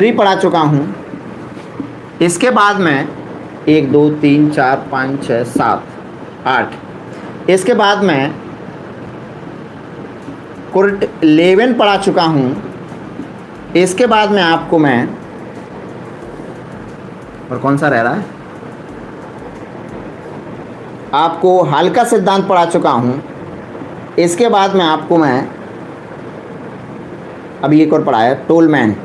Three पढ़ा चुका हूँ। इसके बाद मैं 1 2 3 4 5 6 7 8, इसके बाद मैं कोर्ट 11 पढ़ा चुका हूँ। इसके बाद में आपको मैं, और कौन सा रह रहा है, आपको हल्का सिद्धांत पढ़ा चुका हूँ। इसके बाद में आपको मैं अभी एक और पढ़ाया टोलमैन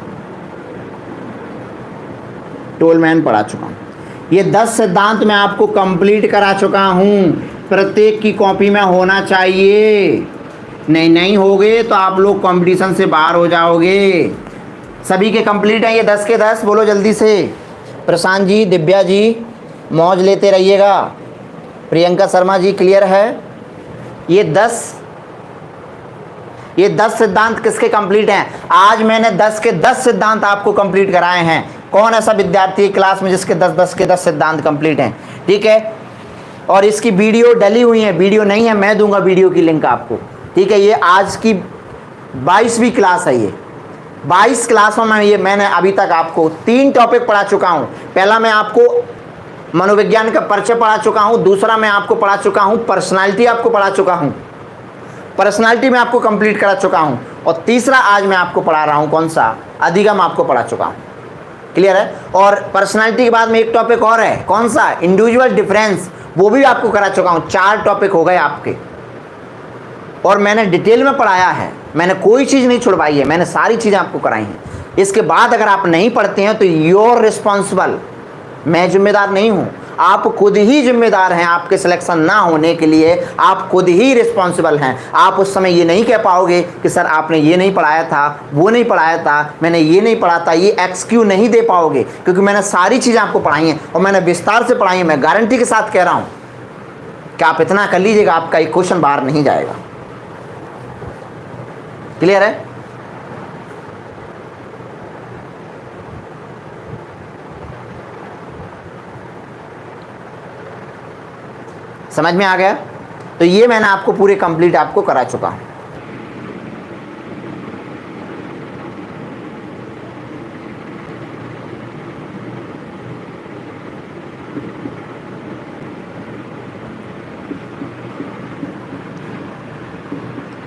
पढ़ा चुका हूँ। ये 10 सिद्धांत मैं आपको कंप्लीट करा चुका हूँ। प्रत्येक की कॉपी में होना चाहिए, नहीं होगे तो आप लोग कंपटीशन से बाहर हो जाओगे। सभी के कंप्लीट हैं ये 10 के 10? बोलो जल्दी से। प्रशांत जी, दिव्या जी, मौज लेते रहिएगा। प्रियंका शर्मा जी, क्लियर है? ये 10 सिद्धांत किसके कंप्लीट हैं? आज मैंने 10 के 10 सिद्धांत आपको कंप्लीट कराए हैं। कौन ऐसा विद्यार्थी क्लास में जिसके 10 के 10 सिद्धांत कंप्लीट हैं? ठीक है, और इसकी वीडियो डली हुई है, वीडियो नहीं है, मैं दूंगा वीडियो की लिंक आपको। ठीक है, ये आज की 22वीं क्लास है। ये 22 क्लासों में मैंने अभी तक आपको 3 टॉपिक पढ़ा चुका हूँ। पहला मैं आपको मनोविज्ञान का परिचय पढ़ा चुका हूँ, दूसरा मैं आपको पढ़ा चुका हूँ पर्सनालिटी, आपको पढ़ा चुका हूँ पर्सनालिटी में आपको कंप्लीट करा चुका हूँ, और तीसरा आज मैं आपको पढ़ा रहा हूँ कौन सा, अधिगम आपको पढ़ा चुका हूँ। क्लियर है? और पर्सनालिटी के बाद में एक टॉपिक और है, कौन सा, इंडिविजुअल डिफरेंस, वो भी आपको करा चुका हूँ। 4 टॉपिक हो गए आपके, और मैंने डिटेल में पढ़ाया है, मैंने कोई चीज़ नहीं छुड़वाई है, मैंने सारी चीज़ें आपको कराई हैं। इसके बाद अगर आप नहीं पढ़ते हैं तो योर रिस्पॉन्सिबल, मैं जिम्मेदार नहीं हूँ, आप खुद ही जिम्मेदार हैं। आपके सिलेक्शन ना होने के लिए आप खुद ही रिस्पॉन्सिबल हैं। आप उस समय ये नहीं कह पाओगे कि सर आपने ये नहीं पढ़ाया था, वो नहीं पढ़ाया था, मैंने ये नहीं पढ़ा था, ये एक्सक्यू नहीं दे पाओगे, क्योंकि मैंने सारी चीज़ें आपको पढ़ाई हैं और मैंने विस्तार से पढ़ाई है। मैं गारंटी के साथ कह रहा हूँ कि आप इतना कर लीजिएगा, आपका एक क्वेश्चन बाहर नहीं जाएगा। क्लियर है? समझ में आ गया? तो ये मैंने आपको पूरे कंप्लीट आपको करा चुका हूं।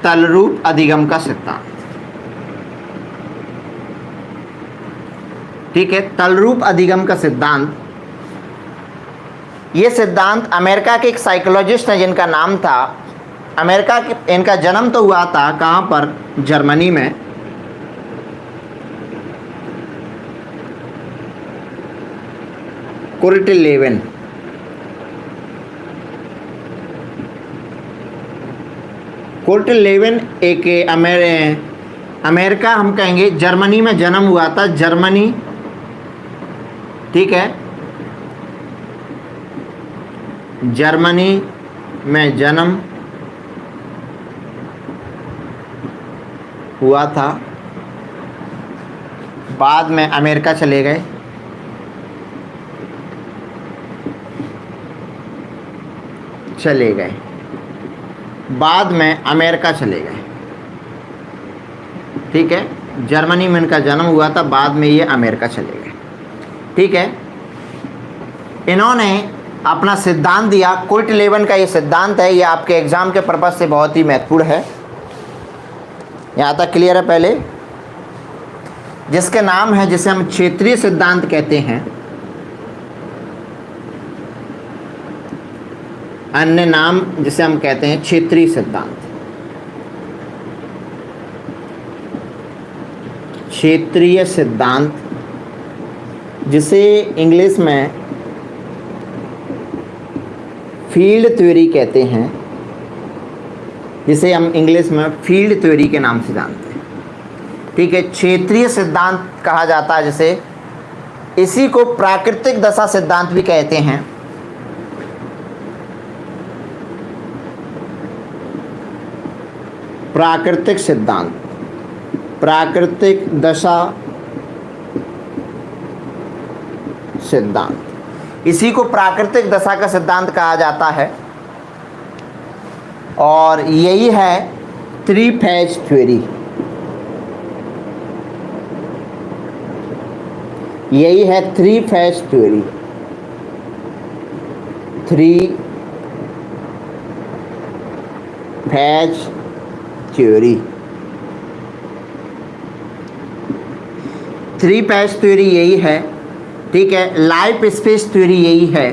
तलरूप अधिगम का सिद्धांत, ठीक है, तलरूप अधिगम का सिद्धांत, ये सिद्धांत अमेरिका के एक साइकोलॉजिस्ट हैं जिनका नाम था, अमेरिका के, इनका जन्म तो हुआ था कहाँ पर, जर्मनी में। कुर्ट लेवेन, कुर्ट लेवेन एक अमेरिका हम कहेंगे, जर्मनी में जन्म हुआ था, जर्मनी, ठीक है, जर्मनी में जन्म हुआ था, बाद में अमेरिका चले गए, बाद में अमेरिका चले गए। ठीक है, जर्मनी में इनका जन्म हुआ था, बाद में ये अमेरिका चले गए। ठीक है, इन्होंने अपना सिद्धांत दिया, कुर्ट लेवेन का ये सिद्धांत है, ये आपके एग्जाम के पर्पज से बहुत ही महत्वपूर्ण है। यहाँ तक क्लियर है? पहले जिसके नाम है, जिसे हम क्षेत्रीय सिद्धांत कहते हैं, अन्य नाम जिसे हम कहते हैं क्षेत्रीय सिद्धांत, क्षेत्रीय सिद्धांत, जिसे इंग्लिश में फील्ड थ्योरी कहते हैं, जिसे हम इंग्लिश में फील्ड थ्योरी के नाम से जानते हैं। ठीक है, क्षेत्रीय सिद्धांत कहा जाता है जिसे, इसी को प्राकृतिक दशा सिद्धांत भी कहते हैं। प्राकृतिक सिद्धांत, प्राकृतिक दशा सिद्धांत, इसी को प्राकृतिक दशा का सिद्धांत कहा जाता है, और यही है 3 फेज थ्योरी। यही है three phase theory. Three phase theory, three phase theory यही है, ठीक है। लाइफ स्पेस थ्योरी यही है।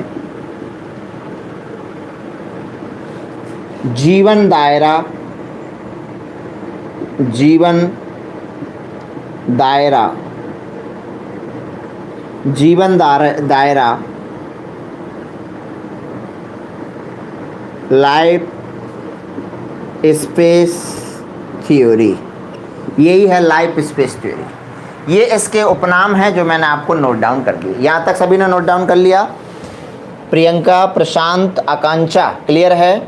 जीवन दायरा, जीवन दायरा, जीवन दायरा, लाइफ स्पेस थ्योरी, यही है लाइफ स्पेस थ्योरी। ये इसके उपनाम हैं जो मैंने आपको नोट डाउन कर दिए। यहाँ तक सभी ने नोट डाउन कर लिया? प्रियंका, प्रशांत, आकांक्षा, क्लियर है?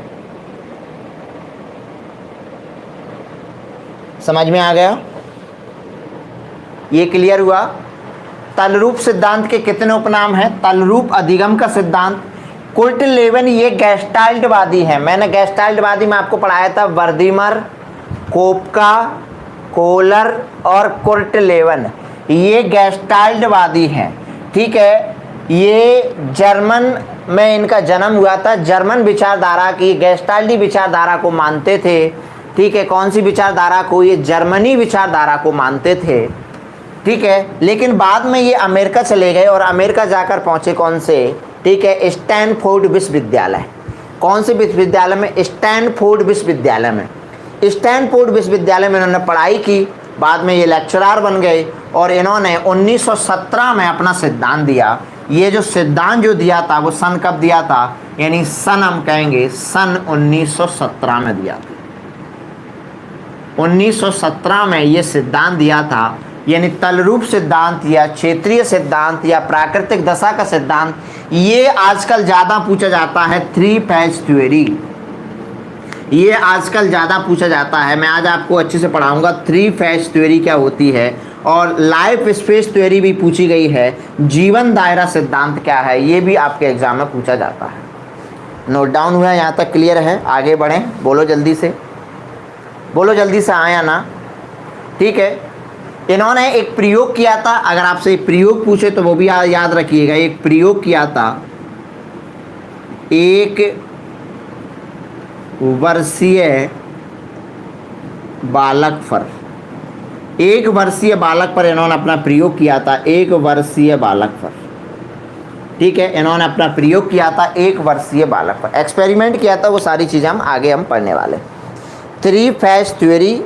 समझ में आ गया? ये क्लियर हुआ? तलरूप सिद्धांत के कितने उपनाम हैं? तलरूप अधिगम का सिद्धांत, कुर्टलेवन, ये गेस्टाल्टवादी है। मैंने गेस्टाल्टवादी में आपको पढ़ाया था, वर्दीमर, कोपका, कोलर और कुर्टलेवन, ये गेस्टाल्टवादी हैं, ठीक है। ये जर्मन में इनका जन्म हुआ था। जर्मन विचारधारा की, गेस्टाल्टी विचारधारा को मानते थे, ठीक है। कौन सी विचारधारा को? ये जर्मनी विचारधारा को मानते थे, ठीक है। लेकिन बाद में ये अमेरिका चले गए और अमेरिका जाकर पहुंचे कौन से? ठीक है, स्टैनफोर्ड विश्वविद्यालय। कौन से विश्वविद्यालय में? स्टैनफोर्ड विश्वविद्यालय में। स्टैनफोर्ड विश्वविद्यालय में इन्होंने पढ़ाई की, बाद में ये लेक्चरार बन गए और इन्होंने 1917 में अपना सिद्धांत दिया। ये जो सिद्धांत जो दिया था वो सन कब दिया था? यानी सन हम कहेंगे सन 1917 में दिया था। 1917 में ये सिद्धांत दिया था, यानी तलरूप सिद्धांत या क्षेत्रीय सिद्धांत या प्राकृतिक दशा का सिद्धांत। ये आजकल ज़्यादा पूछा जाता है थ्री फेज थ्योरी, ये आजकल ज़्यादा पूछा जाता है। मैं आज आपको अच्छे से पढ़ाऊंगा थ्री फेज थ्योरी क्या होती है, और लाइफ स्पेस थ्योरी भी पूछी गई है। जीवन दायरा सिद्धांत क्या है, ये भी आपके एग्जाम में पूछा जाता है। नोट डाउन हुआ? यहाँ तक क्लियर है? आगे बढ़ें, बोलो जल्दी से, बोलो जल्दी से, आया ना? ठीक है। इन्होंने एक प्रयोग किया था, अगर आपसे एक प्रयोग पूछे तो वो भी याद रखिएगा। एक प्रयोग किया था, एक वर्षीय बालक पर, एक वर्षीय बालक पर इन्होंने अपना प्रयोग किया था। एक वर्षीय बालक पर, ठीक है, इन्होंने अपना प्रयोग किया था एक वर्षीय बालक पर, एक्सपेरिमेंट किया था। वो सारी चीज़ें हम आगे पढ़ने वाले। थ्री फेज थ्योरी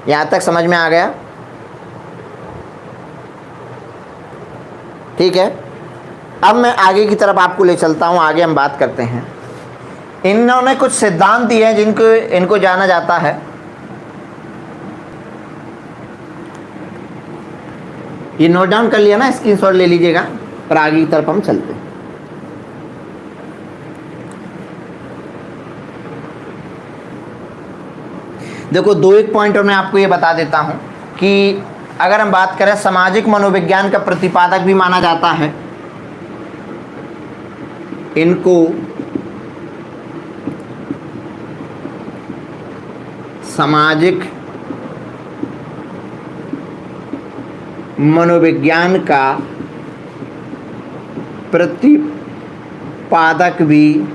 यहाँ तक समझ में आ गया? ठीक है। अब मैं आगे की तरफ आपको ले चलता हूँ, आगे हम बात करते हैं। इन्होंने कुछ सिद्धांत दिए हैं जिनको इनको जाना जाता है। ये नोट डाउन कर लिया ना, स्क्रीनशॉट ले लीजिएगा, और आगे की तरफ हम चलते हैं। देखो, दो एक पॉइंट और मैं आपको ये बता देता हूं कि अगर हम बात करें, सामाजिक मनोविज्ञान का प्रतिपादक भी माना जाता है इनको। सामाजिक मनोविज्ञान का प्रतिपादक भी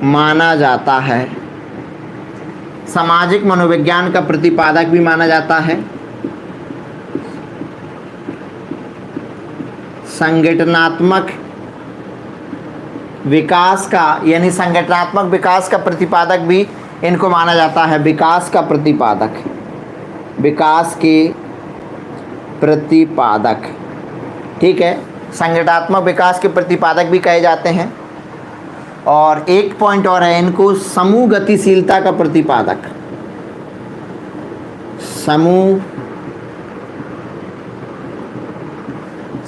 माना जाता है। सामाजिक मनोविज्ञान का प्रतिपादक भी माना जाता है। संगठनात्मक विकास का, यानी संगठनात्मक विकास का प्रतिपादक भी इनको माना जाता है। विकास का प्रतिपादक, विकास के प्रतिपादक, ठीक है, संगठनात्मक विकास के प्रतिपादक भी कहे जाते हैं। और एक पॉइंट और है, इनको समूह गतिशीलता का प्रतिपादक,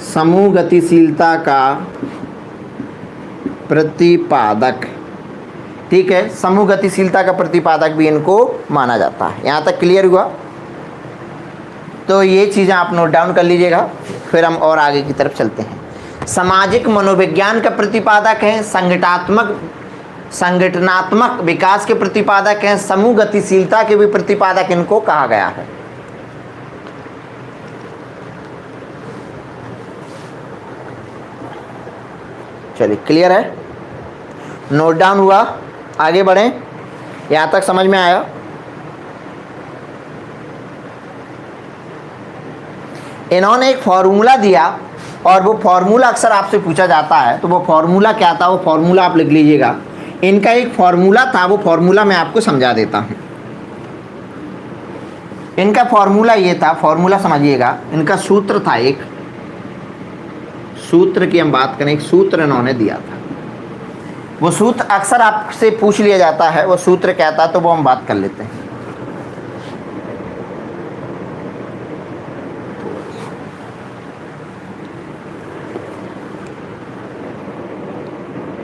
समूह गतिशीलता का प्रतिपादक, ठीक है, समूह गतिशीलता का प्रतिपादक भी इनको माना जाता है। यहाँ तक क्लियर हुआ? तो ये चीज़ें आप नोट डाउन कर लीजिएगा, फिर हम और आगे की तरफ चलते हैं। सामाजिक मनोविज्ञान का प्रतिपादक है, संगठनात्मक विकास के प्रतिपादक हैं, समूह गतिशीलता के भी प्रतिपादक इनको कहा गया है। चलिए क्लियर है, नोट डाउन हुआ, आगे बढ़ें, यहाँ तक समझ में आया। इन्होंने एक फॉर्मूला दिया और वो फॉर्मूला अक्सर आपसे पूछा जाता है, तो वो फॉर्मूला क्या था, वो फॉर्मूला आप लिख लीजिएगा। इनका एक फॉर्मूला था, वो फॉर्मूला मैं आपको समझा देता हूँ। इनका फॉर्मूला ये था, फॉर्मूला समझिएगा, इनका सूत्र था, एक सूत्र की हम बात करें, एक सूत्र इन्होंने दिया था। वो सूत्र अक्सर आपसे पूछ लिया जाता है, वो सूत्र क्या था, तो वो हम बात कर लेते हैं।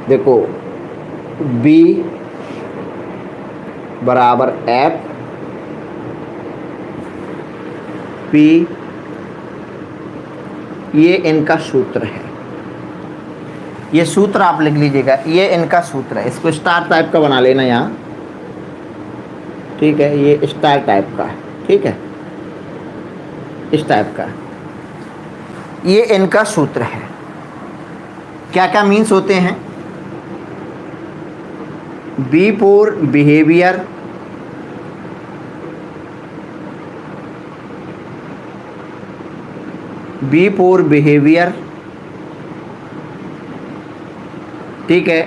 देखो B बराबर F P, ये इनका सूत्र है। ये सूत्र आप लिख लीजिएगा, ये इनका सूत्र है। इसको स्टार टाइप का बना लेना यहाँ, ठीक है, ये स्टार टाइप का है, ठीक है, इस टाइप का। ये इनका सूत्र है। क्या क्या मीन्स होते हैं? B for behaviour, B for behaviour, ठीक है,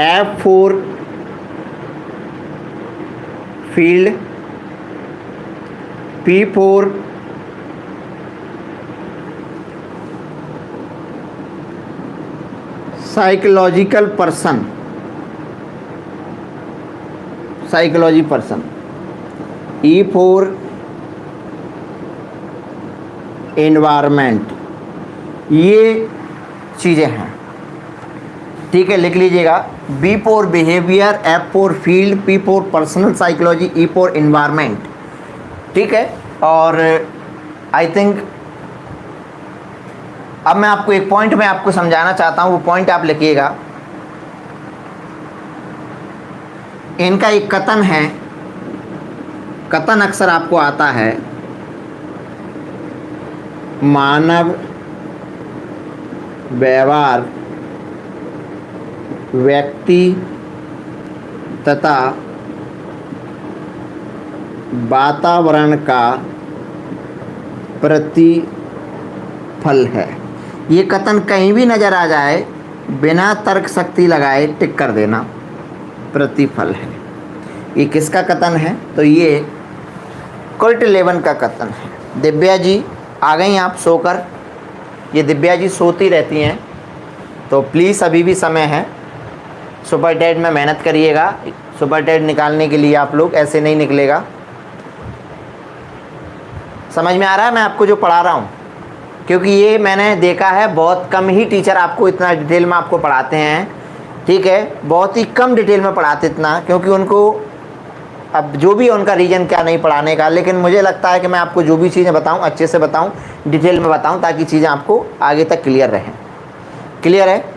F for field, P for psychological person, psychology person, E for environment. ये चीज़ें हैं, ठीक है, लिख लीजिएगा। B for behaviour, F for field, P for personal psychology, E for environment, ठीक है। और आई थिंक अब मैं आपको एक पॉइंट में आपको समझाना चाहता हूँ, वो पॉइंट आप लिखिएगा। इनका एक कथन है, कथन अक्सर आपको आता है, मानव व्यवहार व्यक्ति तथा वातावरण का प्रतिफल है। ये कथन कहीं भी नज़र आ जाए, बिना तर्क शक्ति लगाए टिक कर देना, प्रतिफल है। ये किसका कथन है? तो ये कुल्ट लेवन का कथन है। दिव्या जी आ गई आप सोकर, ये दिव्या जी सोती रहती हैं, तो प्लीज़ अभी भी समय है। सुपर टेट में मेहनत करिएगा, सुपर टेट निकालने के लिए आप लोग, ऐसे नहीं निकलेगा। समझ में आ रहा है मैं आपको जो पढ़ा रहा हूँ? क्योंकि ये मैंने देखा है बहुत कम ही टीचर आपको इतना डिटेल में आपको पढ़ाते हैं, ठीक है, बहुत ही कम डिटेल में पढ़ाते इतना, क्योंकि उनको अब जो भी उनका रीज़न क्या नहीं पढ़ाने का। लेकिन मुझे लगता है कि मैं आपको जो भी चीज़ें बताऊं अच्छे से बताऊं, डिटेल में बताऊं, ताकि चीज़ें आपको आगे तक क्लियर रहें। क्लियर है?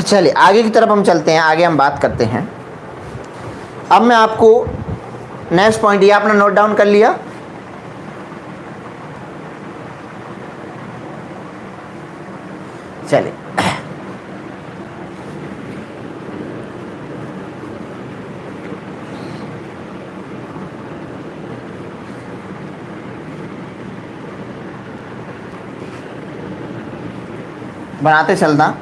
चलिए आगे की तरफ हम चलते हैं, आगे हम बात करते हैं। अब मैं आपको नेक्स्ट पॉइंट, ये आपने नोट डाउन कर लिया? चलिए बनाते चलना।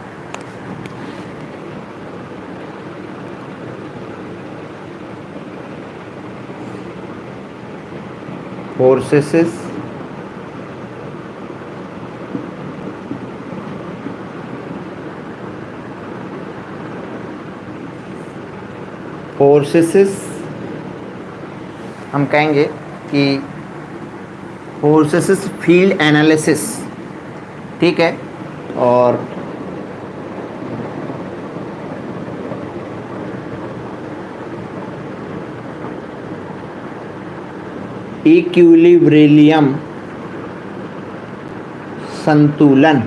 फोर्सेस हम कहेंगे कि फोर्सेस फील्ड एनालिसिस, ठीक है, और इक्विलिब्रियम संतुलन।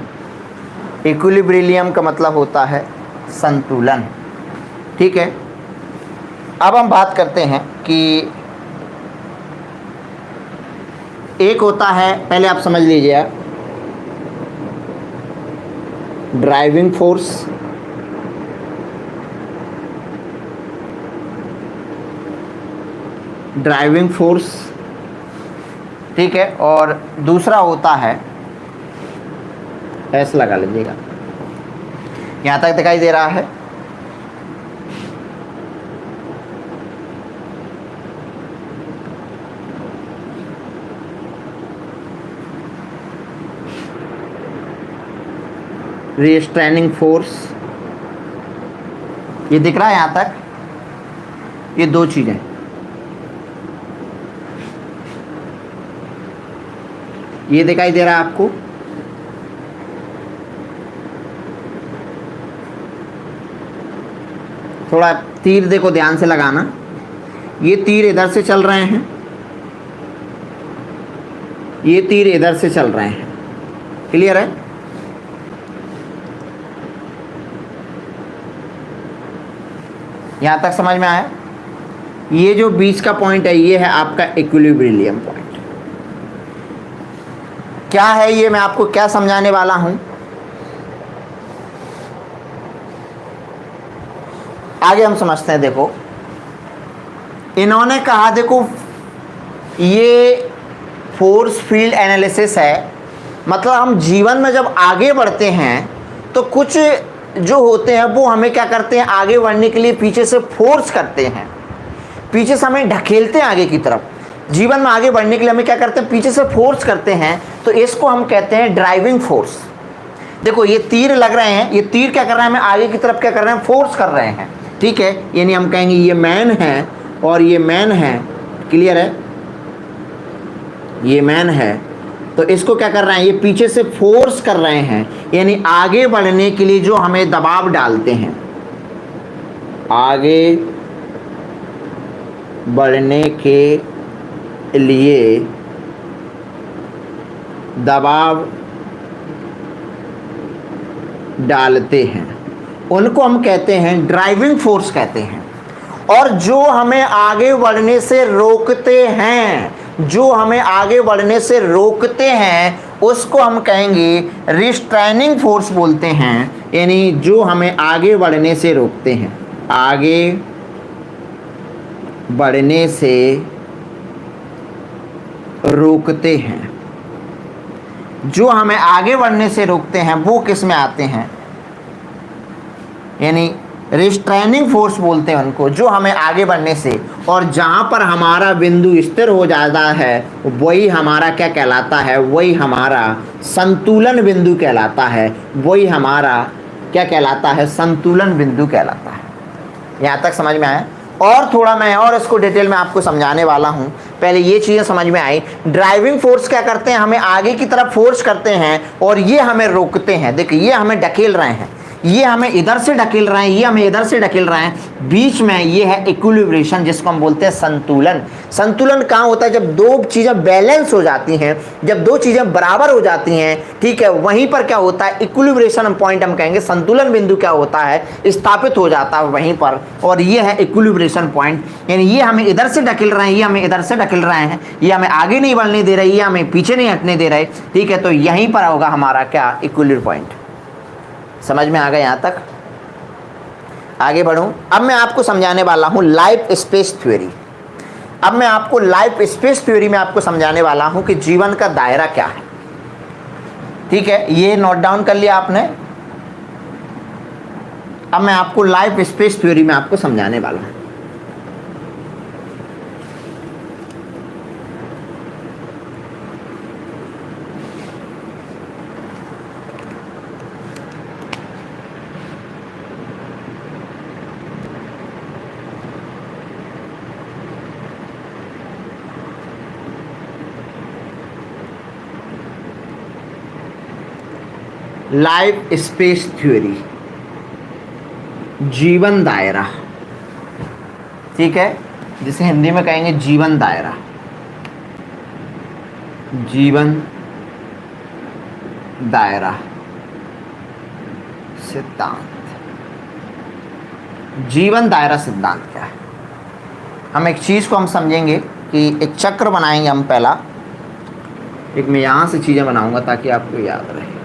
इक्विलिब्रियम का मतलब होता है संतुलन, ठीक है। अब हम बात करते हैं कि एक होता है, पहले आप समझ लीजिए, ड्राइविंग फोर्स, ड्राइविंग फोर्स, ठीक है, और दूसरा होता है, ऐसा लगा लीजिएगा, यहां तक दिखाई दे रहा है, रिस्ट्रेनिंग फोर्स, ये दिख रहा है यहां तक, ये दो चीजें, ये दिखाई दे रहा है आपको, थोड़ा तीर देखो ध्यान से लगाना, ये तीर इधर से चल रहे हैं, ये तीर इधर से चल रहे हैं, क्लियर है? यहां तक समझ में आया? ये जो बीच का पॉइंट है ये है आपका इक्विलिब्रियम पॉइंट। क्या है ये, मैं आपको क्या समझाने वाला हूं, आगे हम समझते हैं। देखो इन्होंने कहा, देखो ये फोर्स फील्ड एनालिसिस है, मतलब हम जीवन में जब आगे बढ़ते हैं तो कुछ जो होते हैं वो हमें क्या करते हैं, आगे बढ़ने के लिए पीछे से फोर्स करते हैं, पीछे से हमें ढकेलते हैं आगे की तरफ। जीवन में आगे बढ़ने के लिए हमें क्या करते हैं, पीछे से फोर्स करते हैं, तो इसको हम कहते हैं ड्राइविंग फोर्स। देखो ये तीर लग रहे हैं, ये तीर क्या कर रहे हैं, हमें आगे की तरफ क्या कर रहे हैं, फोर्स कर रहे हैं, ठीक है। यानी हम कहेंगे ये मैन है और ये मैन है, क्लियर है, ये मैन है, तो इसको क्या कर रहे हैं, ये पीछे से फोर्स कर रहे हैं, यानी आगे बढ़ने के लिए जो हमें दबाव डालते हैं, आगे बढ़ने के लिए दबाव डालते हैं, उनको हम कहते हैं ड्राइविंग फोर्स कहते हैं। और जो हमें आगे बढ़ने से रोकते हैं, जो हमें आगे बढ़ने से रोकते हैं, उसको हम कहेंगे रिस्ट्रेनिंग फोर्स बोलते हैं, यानी जो हमें आगे बढ़ने से रोकते हैं, आगे बढ़ने से रोकते हैं, जो हमें आगे बढ़ने से रोकते हैं वो किस में आते हैं, यानी रिस्ट्रेनिंग फोर्स बोलते हैं उनको, जो हमें आगे बढ़ने से, और जहाँ पर हमारा बिंदु स्थिर हो जाता है वही हमारा क्या कहलाता है, वही हमारा संतुलन बिंदु कहलाता है, वही हमारा क्या कहलाता है, संतुलन बिंदु कहलाता है। यहाँ तक समझ में आया? और थोड़ा मैं और इसको डिटेल में आपको समझाने वाला हूँ, पहले ये चीज़ें समझ में आई। ड्राइविंग फोर्स क्या करते हैं, हमें आगे की तरफ फोर्स करते हैं और ये हमें रोकते हैं। देखिए ये हमें ढकेल रहे हैं, ये हमें इधर से ढकेल रहे हैं, ये हमें इधर से ढकेल रहे हैं, बीच में ये है इक्विलिब्रेशन, जिसको हम बोलते हैं संतुलन। संतुलन कहाँ होता है, जब दो चीज़ें बैलेंस हो जाती हैं, जब दो चीज़ें बराबर हो जाती हैं, ठीक है, वहीं पर क्या होता है, इक्विलिब्रेशन पॉइंट हम कहेंगे, संतुलन बिंदु क्या होता है, स्थापित हो जाता है वहीं पर, और ये है इक्विलिब्रेशन पॉइंट। यानी ये हमें इधर से ढकेल रहे हैं, ये हमें इधर से ढकेल रहे हैं, ये हमें आगे नहीं बढ़ने दे रहे, ये हमें पीछे नहीं हटने दे रहे, ठीक है, तो यहीं पर होगा हमारा क्या, इक्विलिब्रियम पॉइंट। समझ में आ गया? यहाँ तक आगे बढ़ूं। अब मैं आपको समझाने वाला हूं लाइफ स्पेस थ्योरी। अब मैं आपको लाइफ स्पेस थ्योरी में आपको समझाने वाला हूं कि जीवन का दायरा क्या है, ठीक है, ये नोट डाउन कर लिया आपने। अब मैं आपको लाइफ स्पेस थ्योरी में आपको समझाने वाला हूं। लाइफ स्पेस थ्योरी, जीवन दायरा, ठीक है, जिसे हिंदी में कहेंगे जीवन दायरा, जीवन दायरा सिद्धांत। जीवन दायरा सिद्धांत क्या है? हम एक चीज को हम समझेंगे कि एक चक्र बनाएंगे हम। पहला एक मैं यहाँ से चीज़ें बनाऊंगा ताकि आपको याद रहे।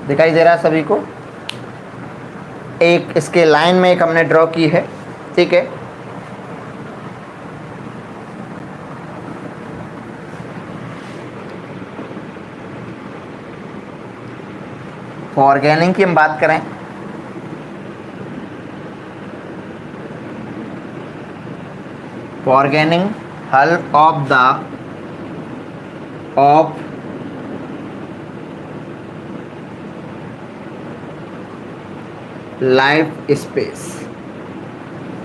दिखाई दे रहा है सभी को? एक इसके लाइन में एक हमने ड्रॉ की है, ठीक है। ऑर्गेनिक की हम बात करें, organic help of life space,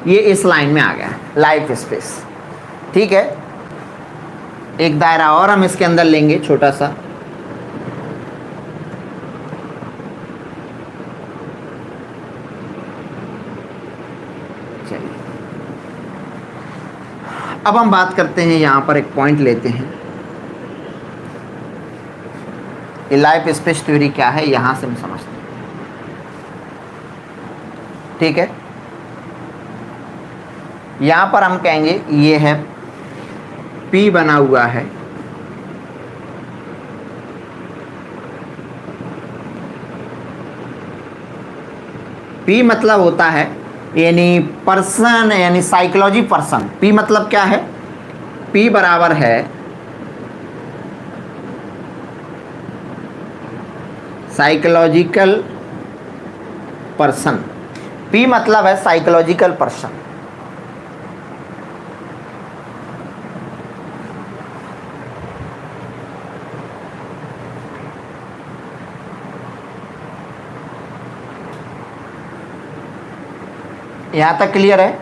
ये इस लाइन में आ गया लाइफ स्पेस, ठीक है। एक दायरा और हम इसके अंदर लेंगे छोटा सा, चलिए अब हम बात करते हैं, यहां पर एक पॉइंट लेते हैं, ये लाइफ स्पेस थ्योरी क्या है यहां से हम समझते हैं, ठीक है। यहां पर हम कहेंगे ये है P बना हुआ है, P मतलब होता है यानी पर्सन, यानी साइकोलॉजी पर्सन। P मतलब क्या है? P बराबर है साइकोलॉजिकल पर्सन। P मतलब है साइकोलॉजिकल पर्सन। यहां तक क्लियर है?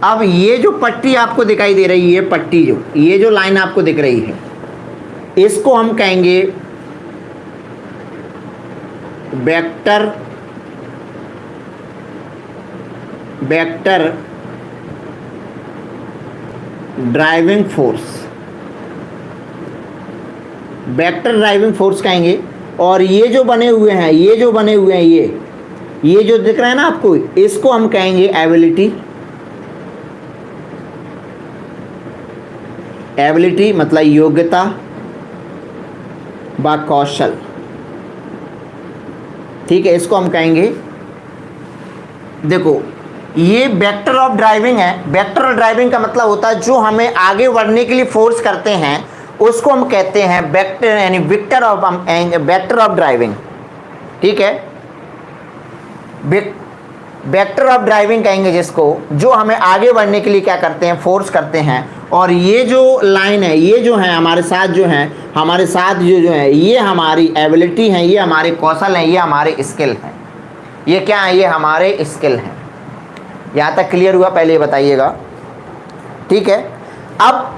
अब ये जो पट्टी आपको दिखाई दे रही है, पट्टी जो ये जो लाइन आपको दिख रही है, इसको हम कहेंगे vector driving force, vector driving force कहेंगे। और ये जो बने हुए हैं, ये जो दिख रहा है ना आपको, इसको हम कहेंगे एबिलिटी मतलब योग्यता व कौशल, ठीक है। इसको हम कहेंगे, देखो ये वेक्टर ऑफ ड्राइविंग है। वेक्टर ऑफ ड्राइविंग का मतलब होता है जो हमें आगे बढ़ने के लिए फोर्स करते हैं, उसको हम कहते हैं वेक्टर, यानी वेक्टर ऑफ ड्राइविंग, ठीक है। वेक्टर ऑफ ड्राइविंग कहेंगे जिसको, जो हमें आगे बढ़ने के लिए क्या करते हैं, फोर्स करते हैं। और ये जो लाइन है, ये जो है हमारे साथ जो है, ये हमारी एबिलिटी है, ये हमारे कौशल हैं, ये हमारे स्किल हैं। ये क्या है? ये हमारे स्किल हैं। यहाँ तक क्लियर हुआ? पहले ये बताइएगा, ठीक है। अब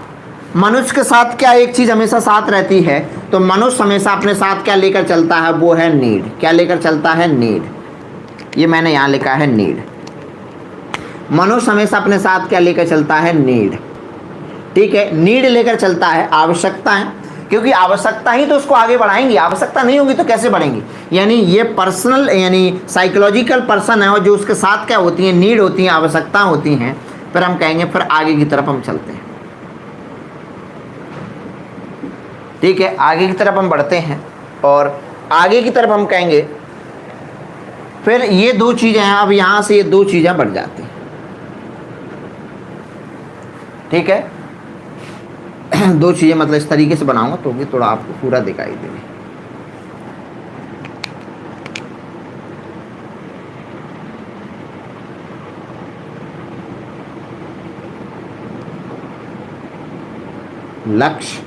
मनुष्य के साथ क्या एक चीज़ हमेशा साथ रहती है? तो मनुष्य हमेशा अपने साथ क्या लेकर चलता है? वो है नीड। क्या लेकर चलता है? नीड। ये मैंने यहाँ लिखा है नीड। मनुष्य हमेशा अपने साथ क्या लेकर चलता है? नीड, ठीक है। नीड लेकर चलता है, आवश्यकता है, क्योंकि आवश्यकता ही तो उसको आगे बढ़ाएंगी। आवश्यकता नहीं होगी तो कैसे बढ़ेंगी? यानी ये पर्सनल, यानी साइकोलॉजिकल पर्सन है, और जो उसके साथ क्या होती है? नीड होती है, आवश्यकता होती हैं। फिर हम कहेंगे, फिर आगे की तरफ हम चलते हैं, ठीक है। आगे की तरफ हम बढ़ते हैं, और आगे की तरफ हम कहेंगे, फिर ये दो चीज़ें हैं। अब यहाँ से ये दो चीज़ें बढ़ जाती हैं, ठीक है। दो चीज़ें मतलब इस तरीके से बनाऊंगा तो भी थोड़ा आपको पूरा दिखाई देगी। लक्ष्य,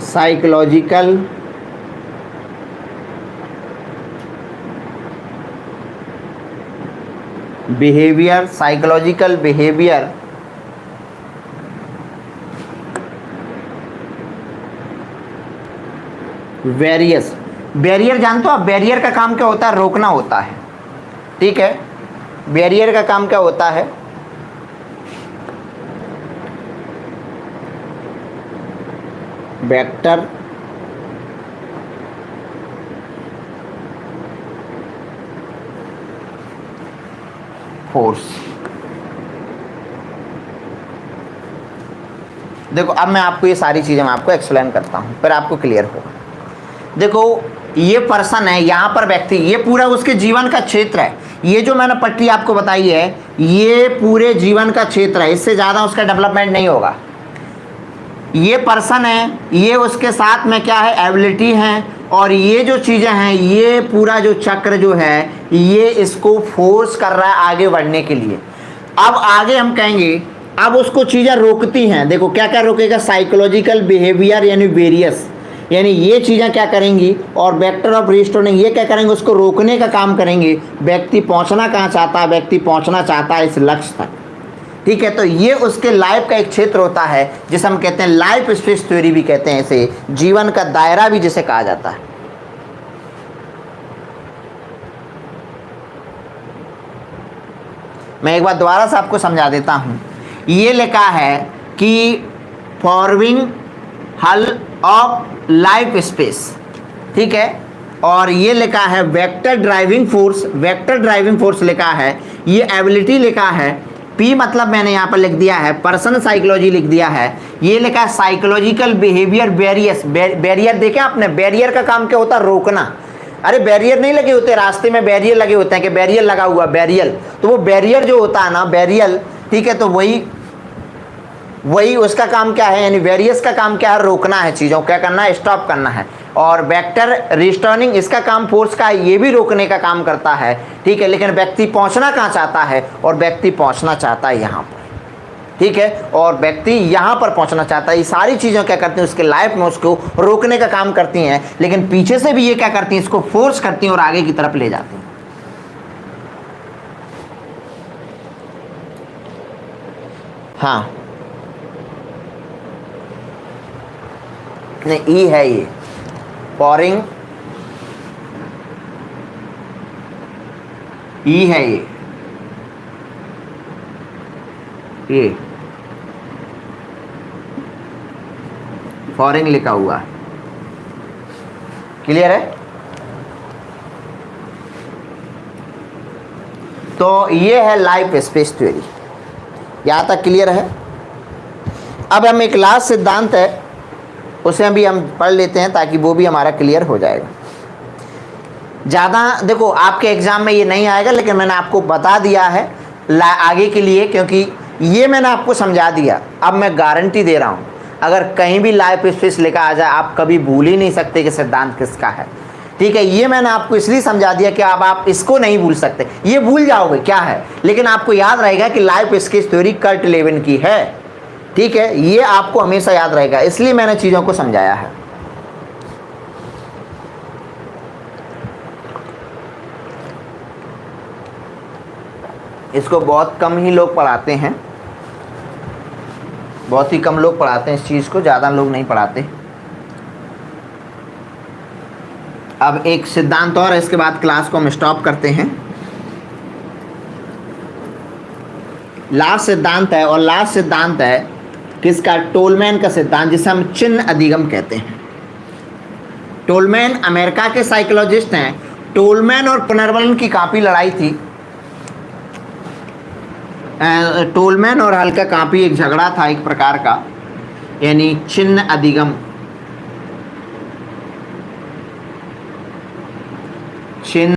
psychological behaviour, psychological behaviour various, barrier जानते हो आप? बैरियर का काम क्या होता है? रोकना होता है, ठीक है। बैरियर का काम क्या होता है? Vector force. देखो अब मैं आपको ये सारी चीज़ें मैं आपको एक्सप्लेन करता हूँ, फिर आपको क्लियर होगा। देखो ये पर्सन है, यहाँ पर व्यक्ति, ये पूरा उसके जीवन का क्षेत्र है। ये जो मैंने पट्टी आपको बताई है ये पूरे जीवन का क्षेत्र है, इससे ज़्यादा उसका डेवलपमेंट नहीं होगा। ये पर्सन है, ये उसके साथ में क्या है? एबिलिटी है, और ये जो चीज़ें हैं ये पूरा जो चक्र जो है ये इसको फोर्स कर रहा है आगे बढ़ने के लिए। अब आगे हम कहेंगे अब उसको चीज़ें रोकती हैं। देखो क्या क्या रोकेगा? साइकोलॉजिकल बिहेवियर यानी वेरियस, यानी ये चीज़ें क्या करेंगी, और वेक्टर ऑफ रिस्टोरिंग ये क्या करेंगे? उसको रोकने का काम करेंगे। व्यक्ति पहुंचना कहाँ चाहता है? व्यक्ति पहुंचना चाहता है इस लक्ष्य तक, ठीक है। तो ये उसके लाइफ का एक क्षेत्र होता है जिसे हम कहते हैं लाइफ स्पेस थ्योरी भी कहते हैं, इसे जीवन का दायरा भी जिसे कहा जाता है। मैं एक बार दोबारा से आपको समझा देता हूं। ये लिखा है कि फॉरवर्डिंग हल ऑफ लाइफ स्पेस, ठीक है। और ये लिखा है vector driving force, vector driving force लिखा है। ये एबिलिटी लिखा है। पी मतलब मैंने यहाँ पर लिख दिया है पर्सन साइकोलॉजी लिख दिया है। ये लिखा है साइकोलॉजिकल बिहेवियर बैरियर्स। बैरियर देखे आपने? बैरियर का काम क्या होता है? रोकना। अरे बैरियर नहीं लगे होते रास्ते में, बैरियर लगे होते हैं कि बैरियर लगा हुआ बैरियर, तो वो बैरियर जो होता है ना बैरियर, ठीक है, तो वही उसका काम क्या है? यानी वेरियस का काम क्या है? रोकना है चीज़ों, क्या करना है? स्टॉप करना है। और वेक्टर रिस्टर्निंग इसका काम फोर्स का है, ये भी रोकने का काम करता है, ठीक है। लेकिन व्यक्ति पहुंचना कहाँ चाहता है? और व्यक्ति पहुंचना चाहता है यहाँ पर, ठीक है, और व्यक्ति यहाँ पर पहुंचना चाहता है। ये सारी चीज़ें क्या करती हैं? उसके लाइफ में उसको रोकने का काम करती हैं, लेकिन पीछे से भी ये क्या करती हैं? इसको फोर्स करती हैं और आगे की तरफ ले जाती हैं। हाँ नहीं, ई है ये पॉरिंग, ई है ये फॉरिंग लिखा हुआ है, क्लियर है? तो ये है लाइफ स्पेस थ्योरी, यहां तक क्लियर है। अब हम एक लास्ट सिद्धांत है उसे भी हम पढ़ लेते हैं ताकि वो भी हमारा क्लियर हो जाएगा। ज़्यादा देखो आपके एग्ज़ाम में ये नहीं आएगा, लेकिन मैंने आपको बता दिया है आगे के लिए, क्योंकि ये मैंने आपको समझा दिया। अब मैं गारंटी दे रहा हूँ अगर कहीं भी लाइफ स्पेस लिखा आ जाए आप कभी भूल ही नहीं सकते कि सिद्धांत किसका है, ठीक है। ये मैंने आपको इसलिए समझा दिया कि अब आप इसको नहीं भूल सकते। ये भूल जाओगे क्या है, लेकिन आपको याद रहेगा कि life space theory Kurt Lewin की है, ठीक है। ये आपको हमेशा याद रहेगा, इसलिए मैंने चीज़ों को समझाया है। इसको बहुत कम ही लोग पढ़ाते हैं, बहुत ही कम लोग पढ़ाते हैं इस चीज़ को, ज़्यादा लोग नहीं पढ़ाते। अब एक सिद्धांत और है, इसके बाद क्लास को हम स्टॉप करते हैं। लास्ट सिद्धांत है, और लास्ट सिद्धांत है किसका? टोलमैन का सिद्धांत, जिसे हम चिन्ह अधिगम कहते हैं। टोलमैन अमेरिका के साइकोलॉजिस्ट हैं। टोलमैन और पुनर्वलन की काफ़ी लड़ाई थी। टोलमैन और हल का काफ़ी एक झगड़ा था एक प्रकार का, यानी चिन्ह अधिगम, चिन्ह